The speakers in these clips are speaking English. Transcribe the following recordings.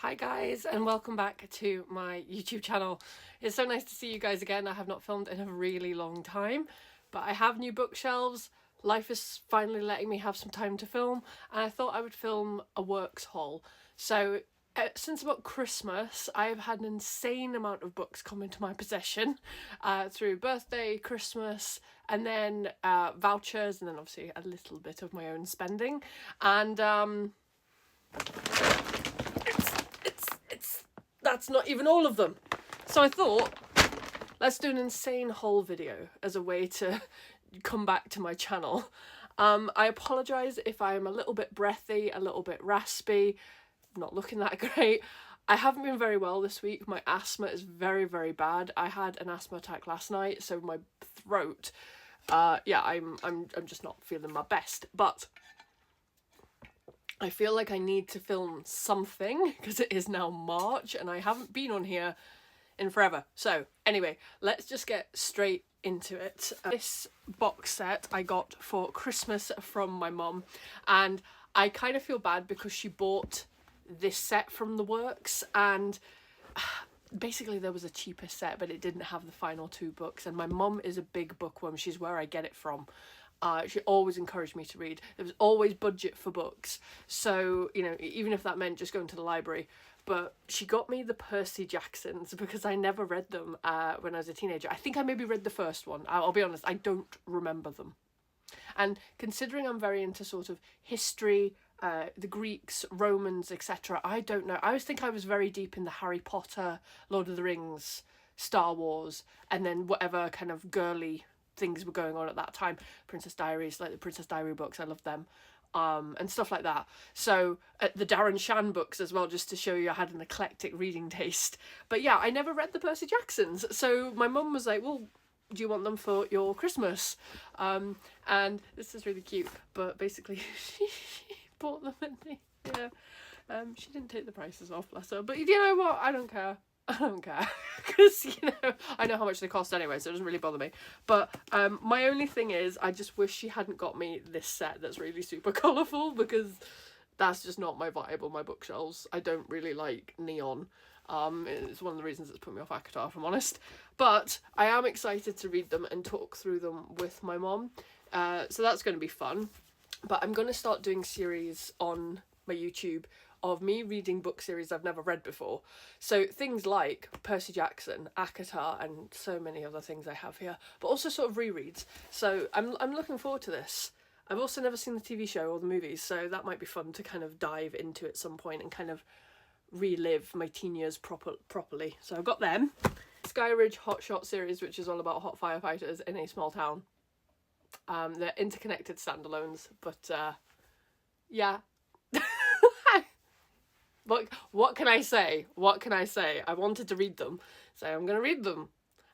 Hi guys, and welcome back to my YouTube channel. It's so nice to see you guys again. I have not filmed in a really long time, but I have new bookshelves. Life is finally letting me have some time to film, and I thought I would film a works haul. So since about Christmas, I've had an insane amount of books come into my possession through birthday, Christmas, and then vouchers, and then obviously a little bit of my own spending. And that's not even all of them. So I thought, let's do an insane haul video as a way to come back to my channel. I apologise if I'm a little bit breathy, a little bit raspy, not looking that great. I haven't been very well this week. My asthma is very, very bad. I had an asthma attack last night, so my throat, yeah, I'm just not feeling my best. But I feel like I need to film something because it is now March and I haven't been on here in forever. So anyway, let's just get straight into it. This box set I got for Christmas from my mum, and I kind of feel bad because she bought this set from the works, and basically there was a cheaper set but it didn't have the final two books, and my mum is a big bookworm. She's where I get it from. She always encouraged me to read. There was always budget for books, so, you know, even if that meant just going to the library. But she got me the Percy Jacksons because I never read them when I was a teenager. I think I maybe read the first one. I'll be honest, I don't remember them. And considering I'm very into sort of history, the Greeks, Romans, etc., I don't know. I always think I was very deep in the Harry Potter, Lord of the Rings, Star Wars, and then whatever kind of girly things were going on at that time. Princess Diaries, like the Princess Diary books, I love them, and stuff like that. So the Darren Shan books as well, just to show you I had an eclectic reading taste. But yeah, I never read the Percy Jacksons, so my mum was like, well, do you want them for your Christmas? And this is really cute, but basically she bought them at me. Yeah, she didn't take the prices off, bless her, but you know what, I don't care. I don't care, because, you know, I know how much they cost anyway, so it doesn't really bother me. But my only thing is, I just wish she hadn't got me this set that's really super colourful, because that's just not my vibe on my bookshelves. I don't really like neon. It's one of the reasons it's put me off ACOTAR, if I'm honest. But I am excited to read them and talk through them with my mom. So that's going to be fun. But I'm going to start doing series on my YouTube of me reading book series I've never read before. So things like Percy Jackson, ACOTAR, and so many other things I have here, but also sort of rereads. So I'm looking forward to this. I've also never seen the TV show or the movies, so that might be fun to kind of dive into at some point and kind of relive my teen years properly. So I've got them. Skyridge Hotshot series, which is all about hot firefighters in a small town. They're interconnected standalones, but yeah. What can I say? What can I say? I wanted to read them, so I'm going to read them.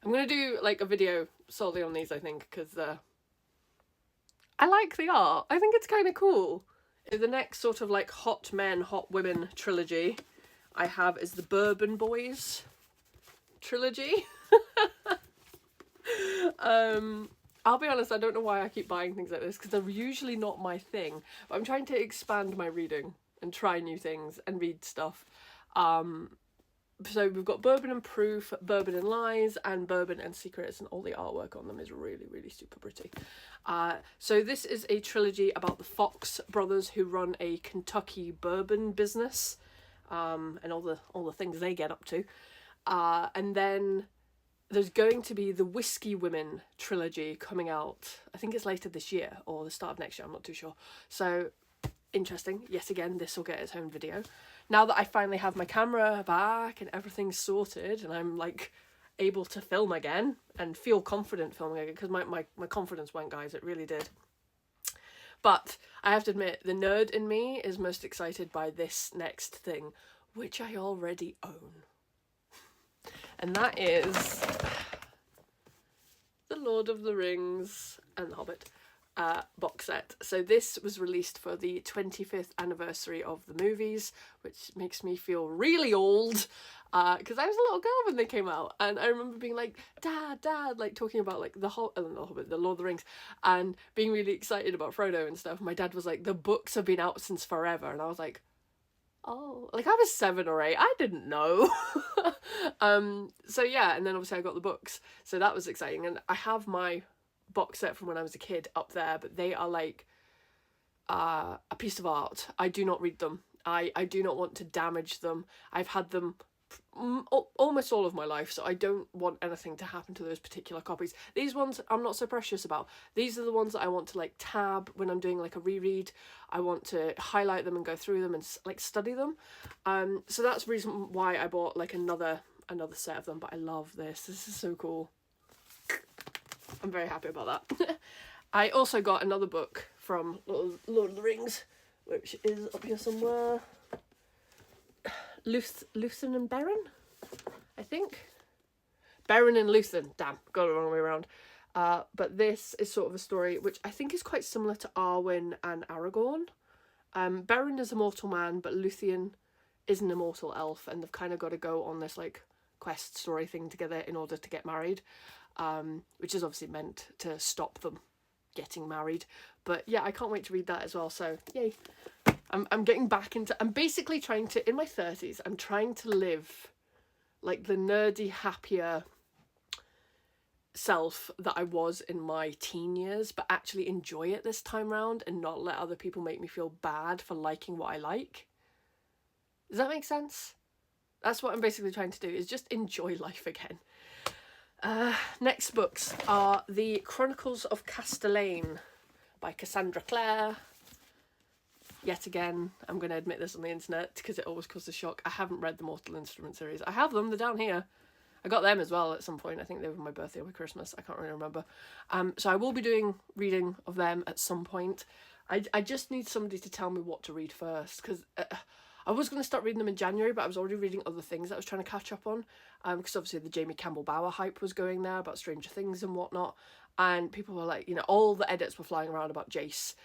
I'm going to do like a video solely on these, I think, because I like the art. I think it's kind of cool. The next sort of like hot men, hot women trilogy I have is the Bourbon Boys trilogy. I'll be honest, I don't know why I keep buying things like this, because they're usually not my thing. But I'm trying to expand my reading and try new things and read stuff. So we've got Bourbon and Proof, Bourbon and Lies, and Bourbon and Secrets, and all the artwork on them is really, really super pretty. So this is a trilogy about the Fox brothers, who run a Kentucky bourbon business, and all the things they get up to. And then there's going to be the Whiskey Women trilogy coming out. I think it's later this year or the start of next year, I'm not too sure. So interesting. Yet again, this will get its own video. Now that I finally have my camera back and everything's sorted and I'm like able to film again and feel confident filming again, because my confidence went, guys, it really did. But I have to admit, the nerd in me is most excited by this next thing, which I already own. And that is the Lord of the Rings and the Hobbit box set. So this was released for the 25th anniversary of the movies, which makes me feel really old, because I was a little girl when they came out, and I remember being like, Dad, like talking about like the Lord of the Rings, and being really excited about Frodo and stuff. My dad was like, the books have been out since forever, and I was like, Oh, like I was 7 or 8. I didn't know. So yeah, and then obviously I got the books. So that was exciting. And I have my box set from when I was a kid up there, but they are like a piece of art. I do not read them. I do not want to damage them. I've had them almost all of my life, so I don't want anything to happen to those particular copies. These ones I'm not so precious about. These are the ones that I want to like tab when I'm doing like a reread. I want to highlight them and go through them and like study them. So that's the reason why I bought like another set of them. But I love this. This is so cool. I'm very happy about that. I also got another book from Lord of the Rings, which is up here somewhere. Luthen and Beren, I think. Beren and Luthen. Damn, got it the wrong way around. But this is sort of a story which I think is quite similar to Arwen and Aragorn. Beren is a mortal man, but Luthien is an immortal elf, and they've kind of got to go on this like quest story thing together in order to get married, which is obviously meant to stop them getting married. But yeah, I can't wait to read that as well. So yay. I'm getting back into, I'm basically trying to, in my 30s, I'm trying to live like the nerdy, happier self that I was in my teen years, but actually enjoy it this time round and not let other people make me feel bad for liking what I like. Does that make sense? That's what I'm basically trying to do, is just enjoy life again. Next books are The Chronicles of Castellane by Cassandra Clare. Yet again, I'm going to admit this on the internet because it always causes shock. I haven't read the Mortal Instrument series. I have them, they're down here. I got them as well at some point. I think they were my birthday or my Christmas. I can't really remember. So I will be doing reading of them at some point. I just need somebody to tell me what to read first, because I was going to start reading them in January, but I was already reading other things that I was trying to catch up on. Because obviously the Jamie Campbell Bower hype was going there about Stranger Things and whatnot. And people were like, you know, all the edits were flying around about Jace.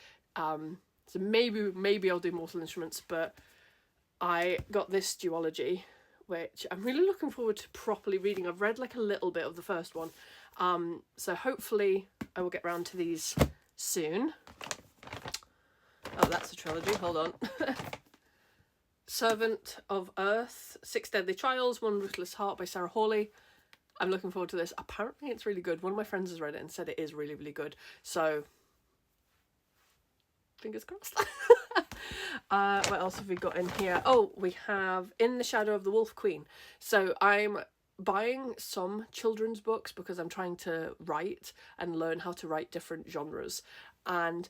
So maybe I'll do Mortal Instruments, but I got this duology, which I'm really looking forward to properly reading. I've read like a little bit of the first one. So hopefully I will get round to these soon. Oh, that's a trilogy, hold on. Servant of Earth, 6 Deadly Trials, One Ruthless Heart by Sarah Hawley. I'm looking forward to this. Apparently it's really good. One of my friends has read it and said it is really, really good. So fingers crossed. What else have we got in here? Oh, we have In the Shadow of the Wolf Queen. So I'm buying some children's books because I'm trying to write and learn how to write different genres. And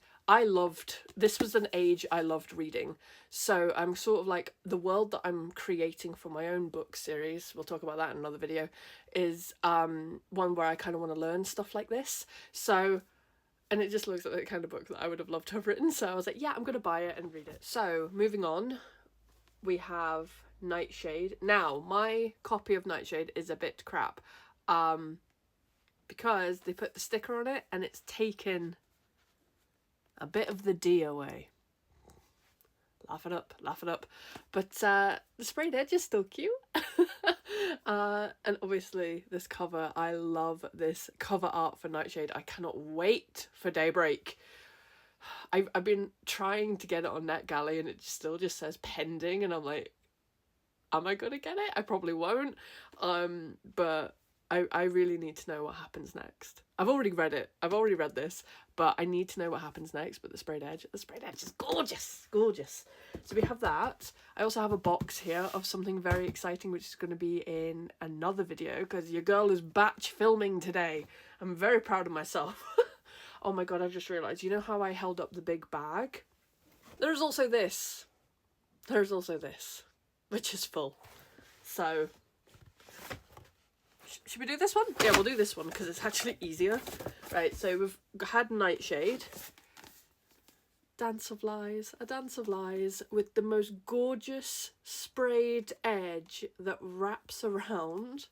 this was an age I loved reading. So I'm sort of like, the world that I'm creating for my own book series, we'll talk about that in another video, is one where I kind of want to learn stuff like this. So, and it just looks like the kind of book that I would have loved to have written. So I was like, yeah, I'm going to buy it and read it. So moving on, we have Nightshade. Now, my copy of Nightshade is a bit crap because they put the sticker on it and it's taken a bit of the D away. Laugh it up, laugh it up. But the sprayed edge is still cute. And obviously this cover, I love this cover art for Nightshade. I cannot wait for Daybreak. I've been trying to get it on NetGalley and it still just says pending, and I'm like, am I gonna get it? I probably won't. But I really need to know what happens next. I've already read it. I've already read this, but I need to know what happens next. But the sprayed edge is gorgeous, gorgeous. So we have that. I also have a box here of something very exciting, which is going to be in another video because your girl is batch filming today. I'm very proud of myself. Oh my god, I just realised, you know how I held up the big bag? There's also this. There's also this, which is full. So should we do this one? Yeah, we'll do this one because it's actually easier. Right, so we've had Nightshade. Dance of Lies. A Dance of Lies with the most gorgeous sprayed edge that wraps around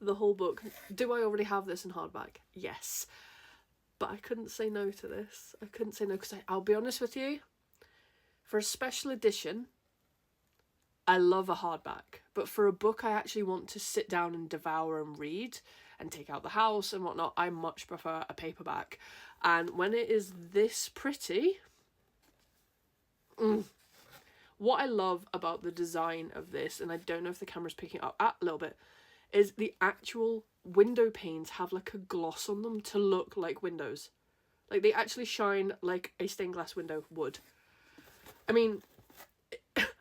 the whole book. Do I already have this in hardback? Yes. But I couldn't say no to this. I couldn't say no because I'll be honest with you. For a special edition, I love a hardback, but for a book I actually want to sit down and devour and read and take out the house and whatnot, I much prefer a paperback. And when it is this pretty, what I love about the design of this, and I don't know if the camera's picking up a little bit, is the actual window panes have like a gloss on them to look like windows. Like they actually shine like a stained glass window would. I mean,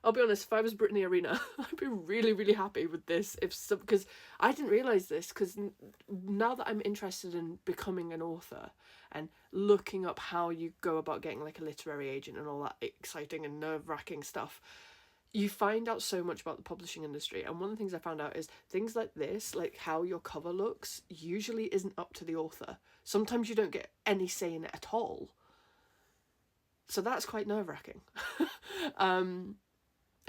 I'll be honest, if I was Brittany Arena, I'd be really, really happy with this. Because I didn't realise this, because now that I'm interested in becoming an author and looking up how you go about getting like a literary agent and all that exciting and nerve-wracking stuff, you find out so much about the publishing industry. And one of the things I found out is things like this, like how your cover looks, usually isn't up to the author. Sometimes you don't get any say in it at all. So that's quite nerve-wracking.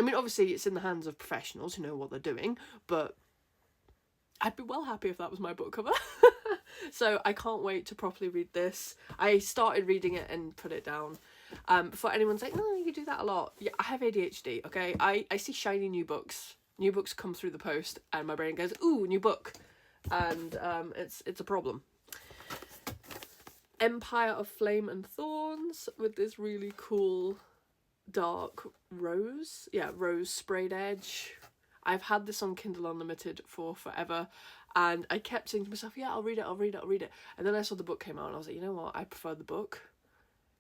I mean, obviously it's in the hands of professionals who know what they're doing, but I'd be well happy if that was my book cover. So I can't wait to properly read this. I started reading it and put it down. Before anyone's like, no, you do that a lot. Yeah, I have ADHD, okay? I see shiny new books. New books come through the post and my brain goes, ooh, new book. And it's a problem. Empire of Flame and Thorns with this really cool dark rose. Yeah, rose sprayed edge. I've had this on Kindle Unlimited for forever, and I kept saying to myself, yeah, I'll read it. And then I saw the book came out and I was like, you know what, I prefer the book.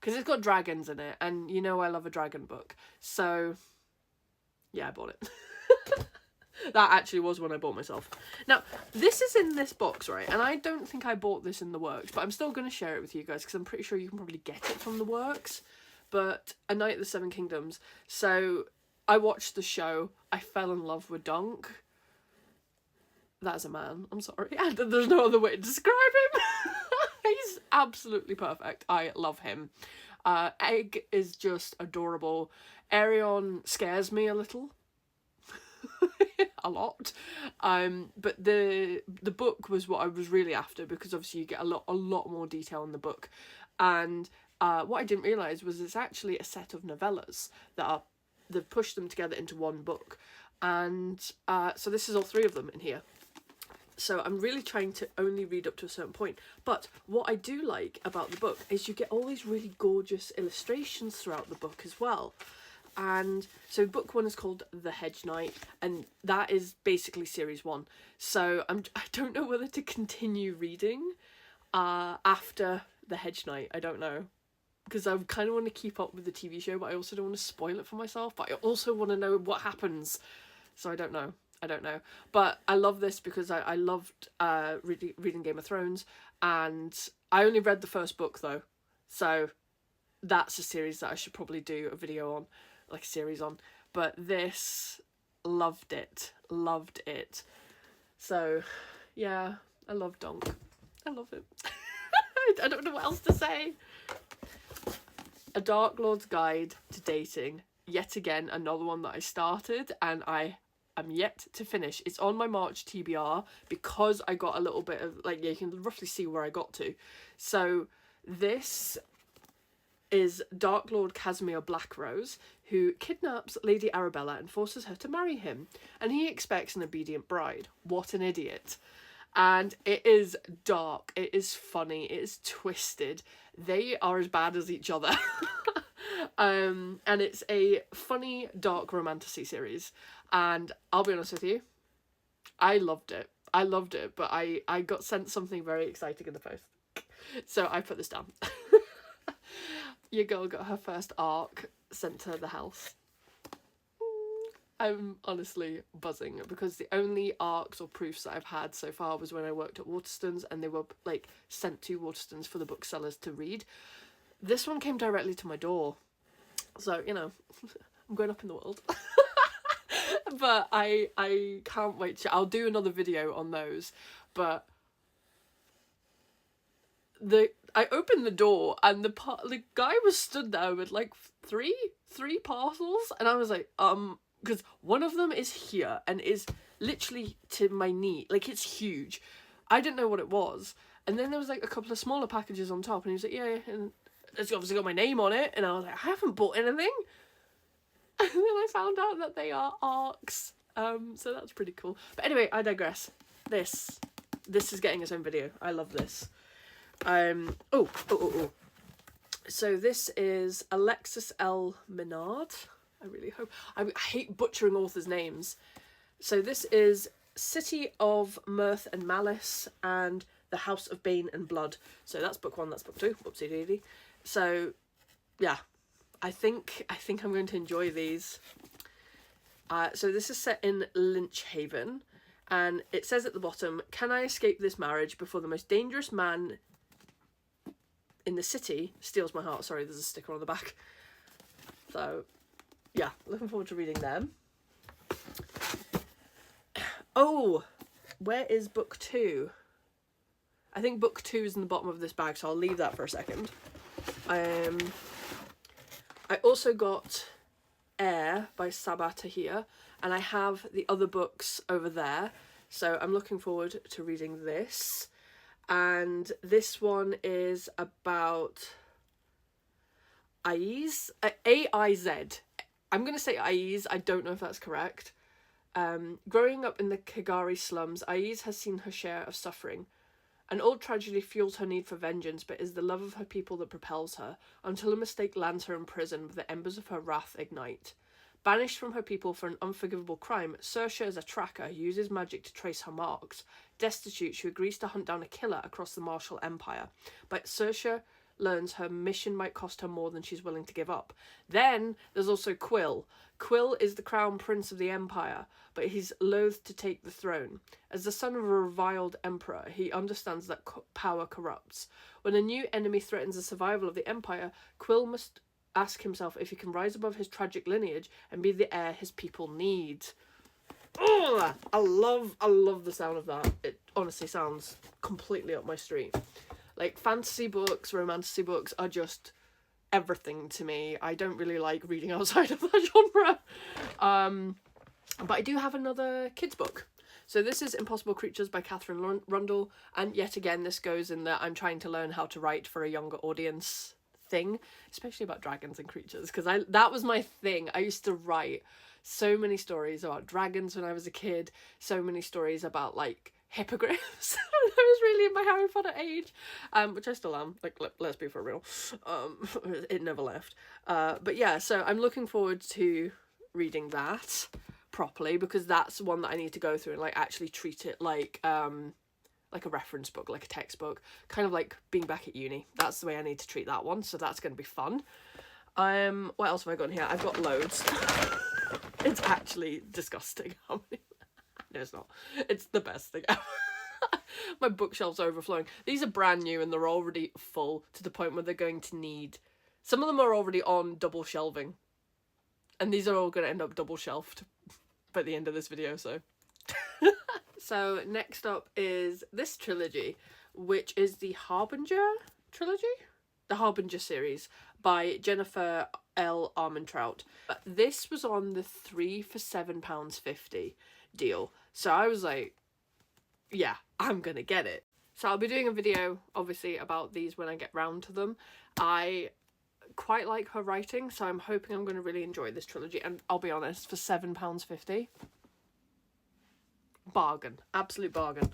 Because it's got dragons in it, and you know I love a dragon book. So, yeah, I bought it. That actually was one I bought myself. Now, this is in this box, right? And I don't think I bought this in the works, but I'm still going to share it with you guys because I'm pretty sure you can probably get it from the works. But A Night of the Seven Kingdoms. So, I watched the show. I fell in love with Dunk. That's a man. I'm sorry. There's no other way to describe him. He's absolutely perfect. I love him. Egg is just adorable. Arion scares me a little. A lot. But the book was what I was really after, because obviously you get a lot more detail in the book. And what I didn't realise was it's actually a set of novellas they've pushed them together into one book. And so this is all 3 of them in here. So I'm really trying to only read up to a certain point. But what I do like about the book is you get all these really gorgeous illustrations throughout the book as well. And so book 1 is called The Hedge Knight, and that is basically series 1. So I don't know whether to continue reading after The Hedge Knight. I don't know. Because I kind of want to keep up with the TV show, but I also don't want to spoil it for myself. But I also want to know what happens. So I don't know. But I love this because I loved reading Game of Thrones. And I only read the first book, though. So that's a series that I should probably do a video on. Like a series on. But this, loved it. So, yeah, I love Dunk. I love him. I don't know what else to say. A Dark Lord's Guide to Dating. Yet again, another one that I started and I am yet to finish. It's on my March TBR because I got a little bit of, like, yeah, you can roughly see where I got to. So this is Dark Lord Casimir Blackrose, who kidnaps Lady Arabella and forces her to marry him. And he expects an obedient bride. What an idiot. And it is dark, it is funny, it is twisted. They are as bad as each other. And it's a funny, dark romantasy series. And I'll be honest with you, I loved it, but I got sent something very exciting in the post. So I put this down. Your girl got her first arc sent to the house. I'm honestly buzzing because the only arcs or proofs that I've had so far was when I worked at Waterstones and they were like sent to Waterstones for the booksellers to read. This one came directly to my door. So, you know, I'm going up in the world. But I can't wait to... I'll do another video on those. But I opened the door and the guy was stood there with like three parcels. And I was like, because one of them is here and is literally to my knee. Like, it's huge. I didn't know what it was. And then there was like a couple of smaller packages on top. And he was like, yeah. And it's obviously got my name on it. And I was like, I haven't bought anything. And then I found out that they are arcs. So that's pretty cool. But anyway, I digress. This is getting its own video. I love this. So this is Alexis L. Minard. I really hope. I hate butchering authors' names. So this is City of Mirth and Malice and The House of Bane and Blood. So that's book 1, that's book 2. Whoopsie daisy. So yeah, I think I'm going to enjoy these. So this is set in Lynch Haven, and it says at the bottom, "Can I escape this marriage before the most dangerous man in the city steals my heart?" Sorry, there's a sticker on the back. So yeah, looking forward to reading them. Oh, where is book 2? I think book 2 is in the bottom of this bag, so I'll leave that for a second. I also got Air by Sabaa Tahir, and I have the other books over there, so I'm looking forward to reading this. And this one is about Aiz, A-I-Z. I'm going to say Aiz, I don't know if that's correct. Growing up in the Kagari slums, Aiz has seen her share of suffering. An old tragedy fuels her need for vengeance, but is the love of her people that propels her, until a mistake lands her in prison with the embers of her wrath ignite. Banished from her people for an unforgivable crime, Saoirse, as a tracker, uses magic to trace her marks. Destitute, she agrees to hunt down a killer across the Marshall Empire, but Saoirse learns her mission might cost her more than she's willing to give up. Then there's also Quill. Quill is the crown prince of the empire, but he's loath to take the throne. As the son of a reviled emperor, he understands that power corrupts. When a new enemy threatens the survival of the empire, Quill must ask himself if he can rise above his tragic lineage and be the heir his people need. Oh, I love the sound of that. It honestly sounds completely up my street. Like, fantasy books, romantasy books are just everything to me. I don't really like reading outside of that genre. But I do have another kids book. So this is Impossible Creatures by Catherine Rundle. And yet again, this goes in that I'm trying to learn how to write for a younger audience thing, especially about dragons and creatures, because that was my thing. I used to write so many stories about dragons when I was a kid, so many stories about, like, hippogriffs. I was really in my Harry Potter age, which I still am, like, let's be for real. It never left. But yeah, so I'm looking forward to reading that properly, because that's one that I need to go through and, like, actually treat it like a reference book, like a textbook, kind of like being back at uni. That's the way I need to treat that one, so that's going to be fun. What else have I got in here? I've got loads. It's actually disgusting how many. No, it's not. It's the best thing ever. My bookshelf's overflowing. These are brand new and they're already full to the point where they're going to need... Some of them are already on double shelving. And these are all going to end up double shelved by the end of this video, so... So next up is this trilogy, which is the Harbinger trilogy? The Harbinger series by Jennifer L. Armentrout. This was on the 3 for £7.50 deal. So I was like, yeah, I'm gonna get it. So I'll be doing a video, obviously, about these when I get round to them. I quite like her writing, so I'm hoping I'm going to really enjoy this trilogy. And I'll be honest, for £7.50... bargain. Absolute bargain.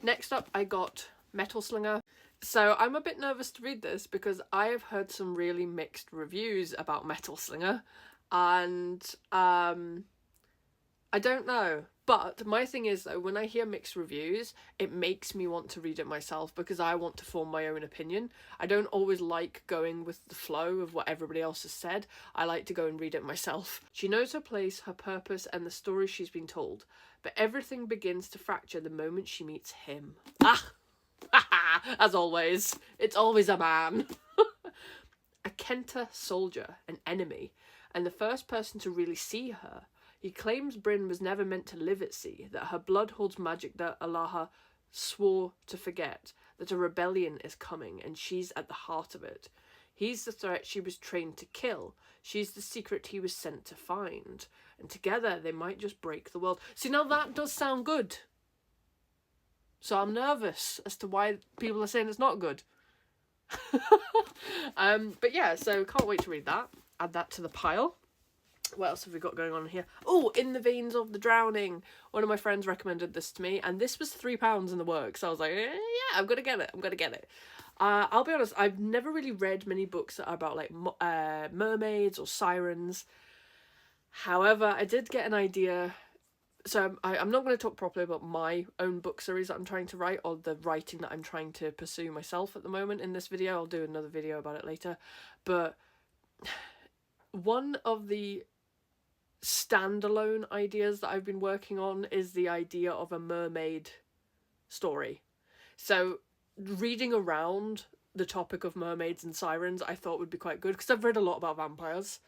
Next up, I got Metal Slinger. So I'm a bit nervous to read this because I have heard some really mixed reviews about Metal Slinger, and I don't know. But my thing is, though, when I hear mixed reviews, it makes me want to read it myself because I want to form my own opinion. I don't always like going with the flow of what everybody else has said. I like to go and read it myself. She knows her place, her purpose, and the story she's been told. But everything begins to fracture the moment she meets him. Ah! As always, it's always a man. A Kenta soldier, an enemy, and the first person to really see her. He claims Bryn was never meant to live at sea, that her blood holds magic that Allah swore to forget, that a rebellion is coming and she's at the heart of it. He's the threat she was trained to kill. She's the secret he was sent to find. And together they might just break the world. See, now that does sound good. So I'm nervous as to why people are saying it's not good. But yeah, so can't wait to read that. Add that to the pile. What else have we got going on here? Oh, In the Veins of the Drowning. One of my friends recommended this to me, and this was £3 in the works. So I was like, yeah, I'm gonna get it. I'm gonna get it. I'll be honest, I've never really read many books that are about, like, mermaids or sirens. However, I did get an idea. So I'm not going to talk properly about my own book series that I'm trying to write, or the writing that I'm trying to pursue myself at the moment in this video. I'll do another video about it later. But one of the standalone ideas that I've been working on is the idea of a mermaid story. So reading around the topic of mermaids and sirens I thought would be quite good, because I've read a lot about vampires,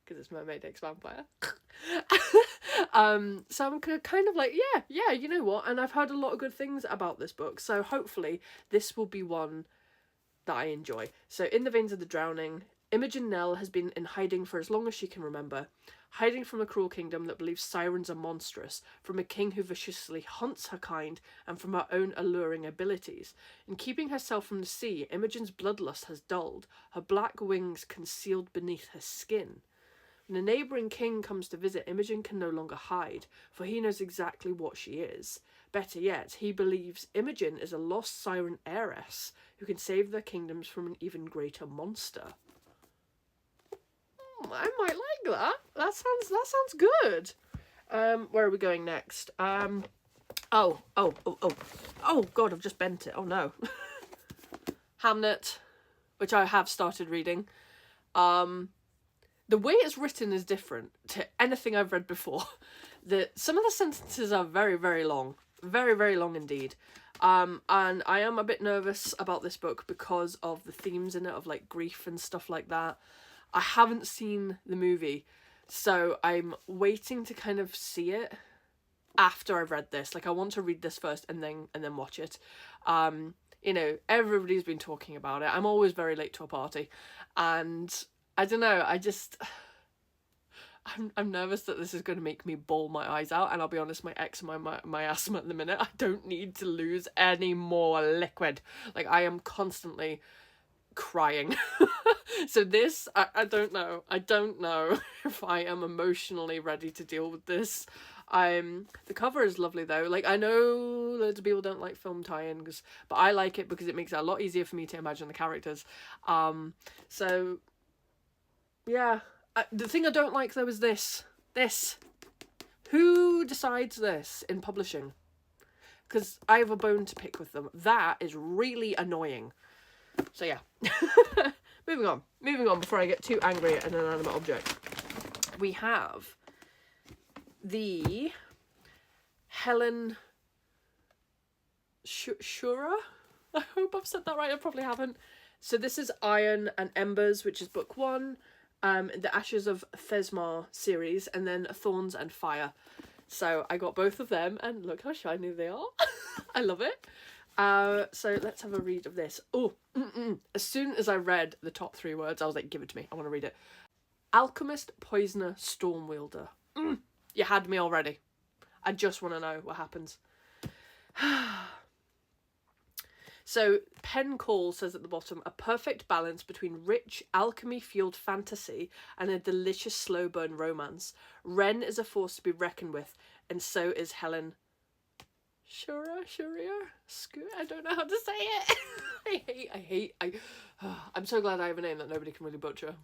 because it's mermaid x vampire. So I'm kind of like, yeah, you know what, and I've heard a lot of good things about this book, so hopefully this will be one that I enjoy. So in the veins of the drowning, Imogen Nell has been in hiding for as long as she can remember, hiding from a cruel kingdom that believes sirens are monstrous, from a king who viciously hunts her kind, and from her own alluring abilities. In keeping herself from the sea, Imogen's bloodlust has dulled, her black wings concealed beneath her skin. When a neighbouring king comes to visit, Imogen can no longer hide, for he knows exactly what she is. Better yet, he believes Imogen is a lost siren heiress who can save their kingdoms from an even greater monster. I might like that. That sounds good. Where are we going next? Oh God, I've just bent it. Oh no. Hamnet, which I have started reading. The way it's written is different to anything I've read before. Some of the sentences are very, very long. Very, very long indeed. And I am a bit nervous about this book because of the themes in it, of like grief and stuff like that. I haven't seen the movie, so I'm waiting to kind of see it after I've read this. Like, I want to read this first and then watch it. You know, everybody's been talking about it. I'm always very late to a party, and I don't know, I'm nervous that this is going to make me bawl my eyes out, and I'll be honest, my my asthma at the minute, I don't need to lose any more liquid. Like, I am constantly crying. So this, I don't know if I am emotionally ready to deal with this. The cover is lovely though. Like, I know loads of people don't like film tie-ins, but I like it because it makes it a lot easier for me to imagine the characters. So yeah, the thing I don't like though is this. Who decides this in publishing? Because I have a bone to pick with them. That is really annoying. So yeah. Moving on before I get too angry at an inanimate object. We have the Helen Shura. I hope I've said that right. I probably haven't. So this is Iron and Embers, which is book 1. The Ashes of Thesmar series, and then Thorns and Fire. So I got both of them, and look how shiny they are. I love it. So let's have a read of this. Oh, as soon as I read the top 3 words, I was like, give it to me. I want to read it. Alchemist, Poisoner, Stormwielder. You had me already. I just want to know what happens. So Pen Call says at the bottom, a perfect balance between rich, alchemy-fueled fantasy and a delicious slow burn romance. Ren is a force to be reckoned with, and so is Helen Shuria? I don't know how to say it. I'm so glad I have a name that nobody can really butcher.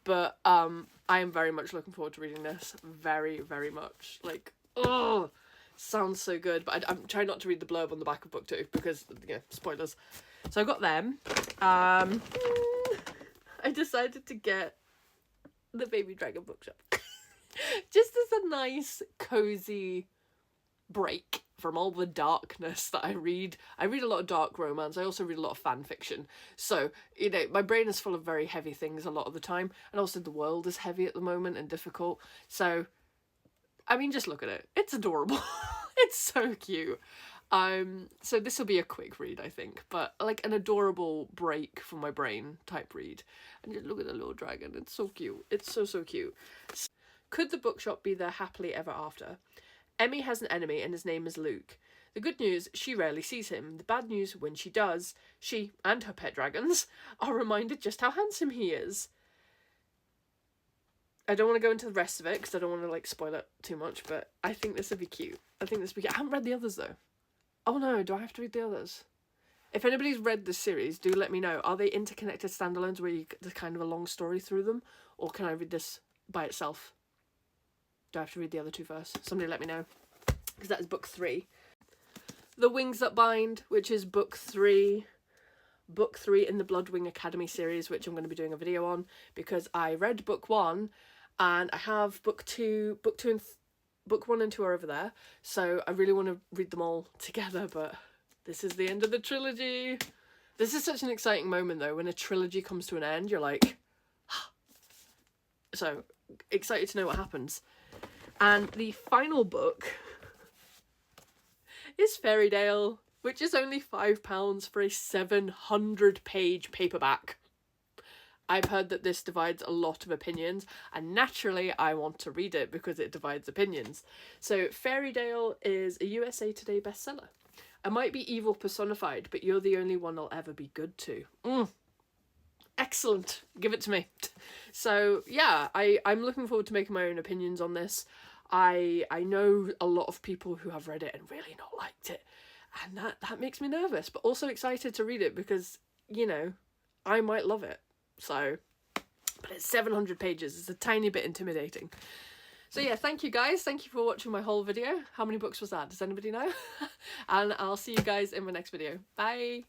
But I am very much looking forward to reading this. Very, very much. Like, oh, sounds so good. But I'm trying not to read the blurb on the back of book 2 because, yeah, spoilers. So I got them. I decided to get the Baby Dragon Bookshop. Just as a nice, cozy break from all the darkness that I read. I read a lot of dark romance. I also read a lot of fan fiction. So, you know, my brain is full of very heavy things a lot of the time. And also the world is heavy at the moment and difficult. So, I mean, just look at it. It's adorable. It's so cute. So this will be a quick read, I think. But like an adorable break from my brain type read. And just look at the little dragon. It's so cute. It's so, so cute. Could the bookshop be there happily ever after? Emmy has an enemy and his name is Luke. The good news, she rarely sees him. The bad news, when she does, she and her pet dragons are reminded just how handsome he is. I don't want to go into the rest of it because I don't want to like spoil it too much, but I think this would be cute. I haven't read the others though. Oh no, do I have to read the others? If anybody's read this series, do let me know. Are they interconnected standalones where there's kind of a long story through them? Or can I read this by itself do I have to read the other two first? Somebody let me know, because that is book 3. The Wings That Bind, which is book 3 in the Bloodwing Academy series, which I'm going to be doing a video on, because I read book 1 and I have book 1 and 2 are over there, so I really want to read them all together, but this is the end of the trilogy. This is such an exciting moment though, when a trilogy comes to an end, you're like, so excited to know what happens. And the final book is Fairy which is only £5 for a 700-page paperback. I've heard that this divides a lot of opinions, and naturally I want to read it because it divides opinions. So Fairy is a USA Today bestseller. I might be evil personified, but you're the only one I'll ever be good to. Excellent. Give it to me. So yeah, I'm looking forward to making my own opinions on this. I know a lot of people who have read it and really not liked it, and that makes me nervous, but also excited to read it because, you know, I might love it. So, but it's 700 pages. It's a tiny bit intimidating. So yeah, thank you guys. Thank you for watching my whole video. How many books was that? Does anybody know? And I'll see you guys in my next video. Bye.